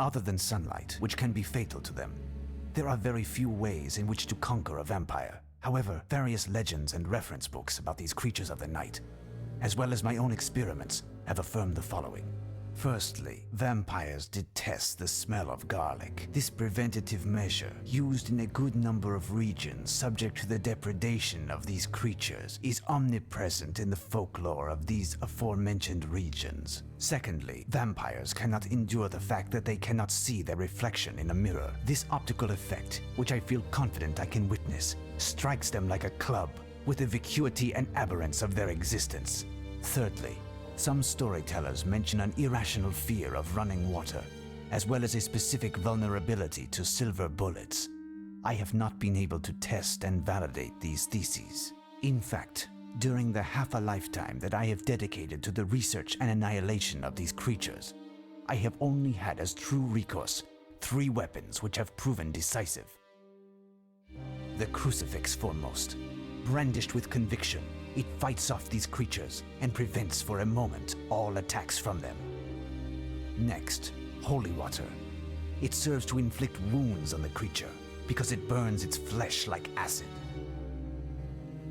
other than sunlight, which can be fatal to them. There are very few ways in which to conquer a vampire. However, various legends and reference books about these creatures of the night, as well as my own experiments, have affirmed the following. Firstly, vampires detest the smell of garlic. This preventative measure, used in a good number of regions subject to the depredation of these creatures, is omnipresent in the folklore of these aforementioned regions. Secondly, vampires cannot endure the fact that they cannot see their reflection in a mirror. This optical effect, which I feel confident I can witness, strikes them like a club with the vacuity and aberrance of their existence. Thirdly, some storytellers mention an irrational fear of running water, as well as a specific vulnerability to silver bullets. I have not been able to test and validate these theses. In fact, during the half a lifetime that I have dedicated to the research and annihilation of these creatures, I have only had as true recourse 3 weapons which have proven decisive. The crucifix foremost. Brandished with conviction, it fights off these creatures and prevents for a moment all attacks from them. Next, holy water. It serves to inflict wounds on the creature because it burns its flesh like acid.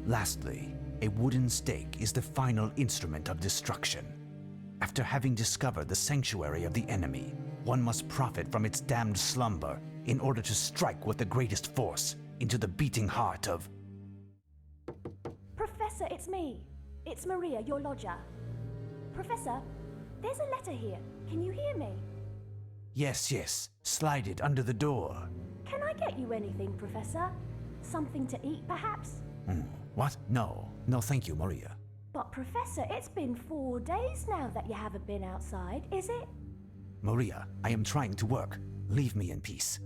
Lastly, a wooden stake is the final instrument of destruction. After having discovered the sanctuary of the enemy, one must profit from its damned slumber in order to strike with the greatest force into the beating heart of... Professor, it's me. It's Maria, your lodger. Professor, there's a letter here. Can you hear me? Yes. Slide it under the door. Can I get you anything, Professor? Something to eat, perhaps? What? No, thank you, Maria. But, Professor, it's been 4 days now that you haven't been outside, is it? Maria, I am trying to work. Leave me in peace.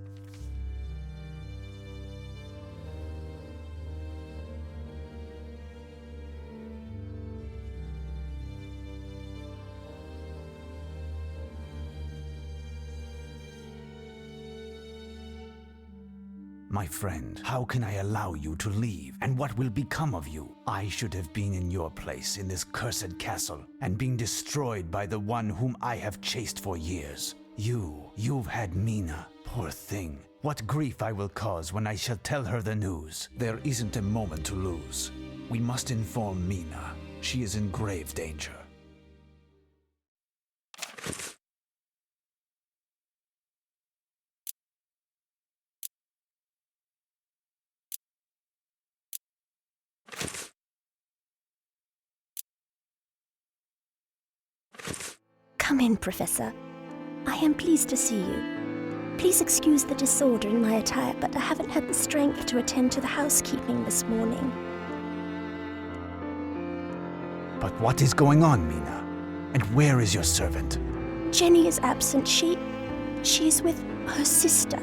My friend, how can I allow you to leave? And what will become of you? I should have been in your place in this cursed castle and been destroyed by the one whom I have chased for years. You've had Mina. Poor thing. What grief I will cause when I shall tell her the news. There isn't a moment to lose. We must inform Mina. She is in grave danger. Come in, Professor. I am pleased to see you. Please excuse the disorder in my attire, but I haven't had the strength to attend to the housekeeping this morning. But what is going on, Mina? And where is your servant? Jenny is absent. She's with her sister.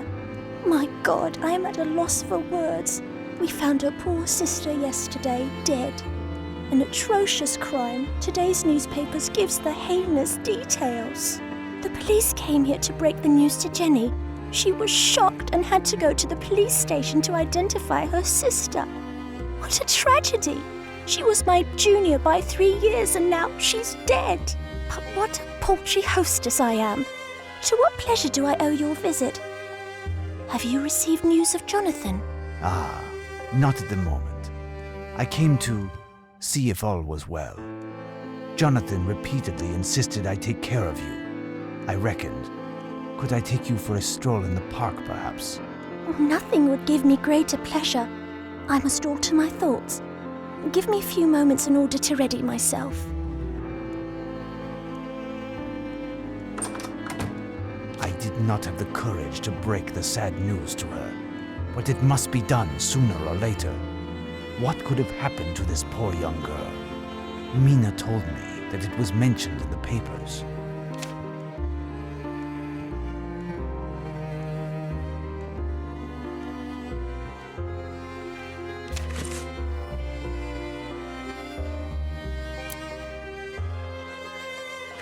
My God, I am at a loss for words. We found her poor sister yesterday, dead. An atrocious crime. Today's newspapers gives the heinous details. The police came here to break the news to Jenny. She was shocked and had to go to the police station to identify her sister. What a tragedy! She was my junior by 3 years and now she's dead. But what a paltry hostess I am. To what pleasure do I owe your visit? Have you received news of Jonathan? Not at the moment. I came to see if all was well. Jonathan repeatedly insisted I take care of you. I reckoned, could I take you for a stroll in the park, perhaps? Nothing would give me greater pleasure. I must alter my thoughts. Give me a few moments in order to ready myself. I did not have the courage to break the sad news to her, but it must be done sooner or later. What could have happened to this poor young girl? Mina told me that it was mentioned in the papers.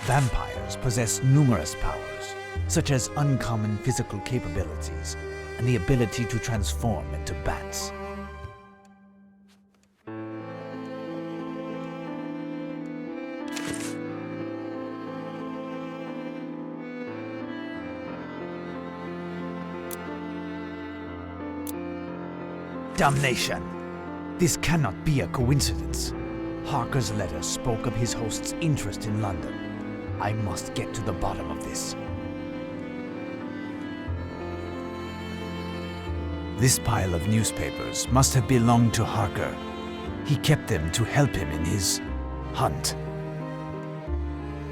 Vampires possess numerous powers, such as uncommon physical capabilities and the ability to transform into bats. Damnation! This cannot be a coincidence. Harker's letter spoke of his host's interest in London. I must get to the bottom of this. This pile of newspapers must have belonged to Harker. He kept them to help him in his hunt.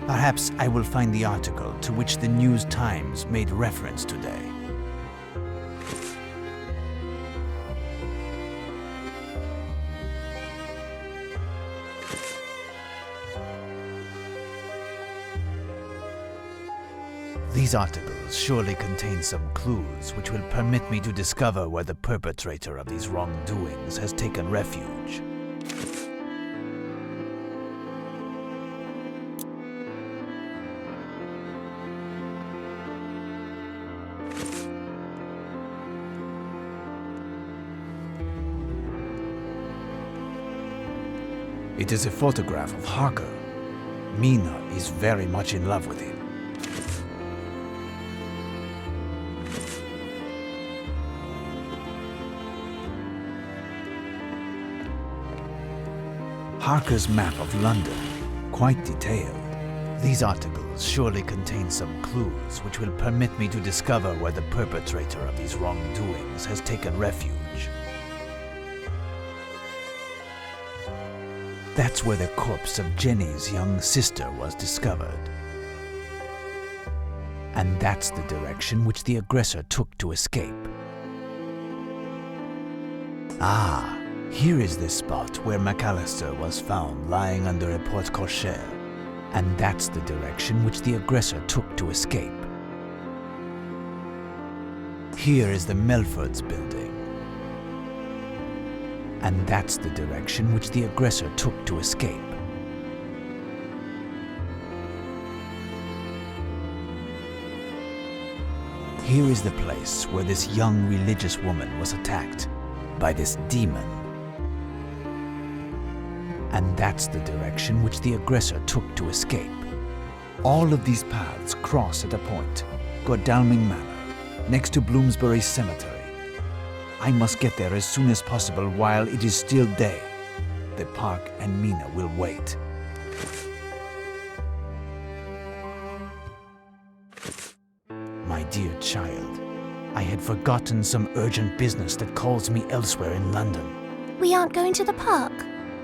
Perhaps I will find the article to which the News Times made reference today. These articles surely contain some clues which will permit me to discover where the perpetrator of these wrongdoings has taken refuge. It is a photograph of Harker. Mina is very much in love with him. Harker's map of London, quite detailed. These articles surely contain some clues which will permit me to discover where the perpetrator of these wrongdoings has taken refuge. That's where the corpse of Jenny's young sister was discovered. And that's the direction which the aggressor took to escape. Ah, here is the spot where McAllister was found lying under a porte-cochere. And that's the direction which the aggressor took to escape. Here is the Melfords building. And that's the direction which the aggressor took to escape. Here is the place where this young religious woman was attacked by this demon. And that's the direction which the aggressor took to escape. All of these paths cross at a point, Godalming Manor, next to Bloomsbury Cemetery. I must get there as soon as possible while it is still day. The park and Mina will wait. My dear child, I had forgotten some urgent business that calls me elsewhere in London. We aren't going to the park.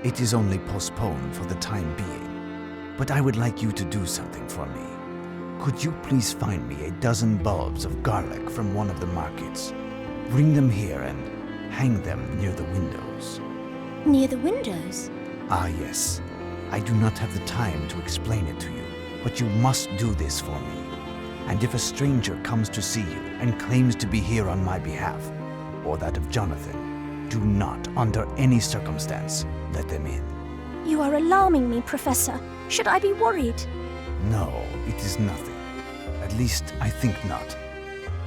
It is only postponed for the time being, but I would like you to do something for me. Could you please find me a dozen bulbs of garlic from one of the markets? Bring them here and hang them near the windows. Near the windows? Ah, yes. I do not have the time to explain it to you, but you must do this for me. And if a stranger comes to see you and claims to be here on my behalf, or that of Jonathan, do not, under any circumstance, let them in. You are alarming me, Professor. Should I be worried? No, it is nothing. At least, I think not.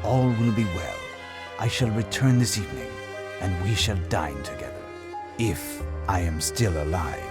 All will be well. I shall return this evening, and we shall dine together. If I am still alive.